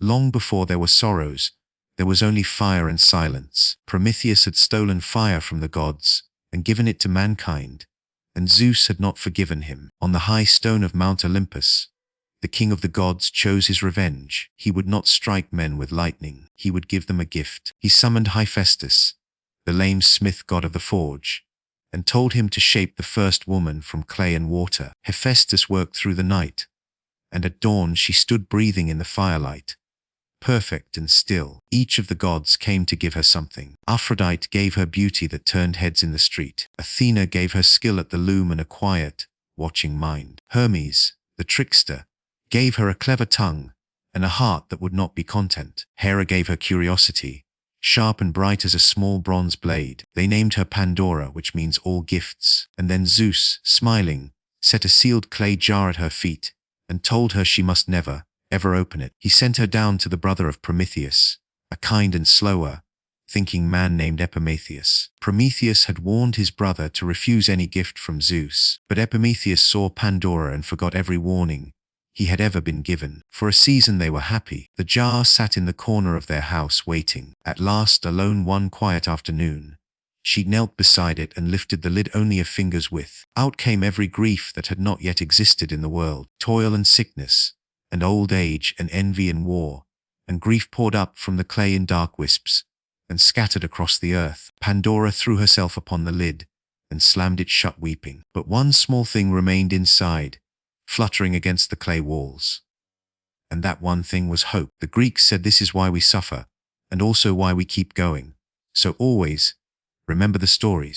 Long before there were sorrows, there was only fire and silence. Prometheus had stolen fire from the gods and given it to mankind, and Zeus had not forgiven him. On the high stone of Mount Olympus, the king of the gods chose his revenge. He would not strike men with lightning. He would give them a gift. He summoned Hephaestus, the lame smith god of the forge, and told him to shape the first woman from clay and water. Hephaestus worked through the night, and at dawn she stood breathing in the firelight, perfect and still. Each of the gods came to give her something. Aphrodite gave her beauty that turned heads in the street. Athena gave her skill at the loom and a quiet, watching mind. Hermes, the trickster, gave her a clever tongue and a heart that would not be content. Hera gave her curiosity, sharp and bright as a small bronze blade. They named her Pandora, which means all gifts. And then Zeus, smiling, set a sealed clay jar at her feet and told her she must never, ever open it. He sent her down to the brother of Prometheus, a kind and slower, thinking man named Epimetheus. Prometheus had warned his brother to refuse any gift from Zeus, but Epimetheus saw Pandora and forgot every warning he had ever been given. For a season they were happy. The jar sat in the corner of their house waiting. At last, alone one quiet afternoon, she knelt beside it and lifted the lid only a finger's width. Out came every grief that had not yet existed in the world. Toil and sickness, and old age, and envy and war, and grief poured up from the clay in dark wisps, and scattered across the earth. Pandora threw herself upon the lid, and slammed it shut weeping. But one small thing remained inside, fluttering against the clay walls. And that one thing was hope. The Greeks said this is why we suffer, and also why we keep going. So always, remember the stories.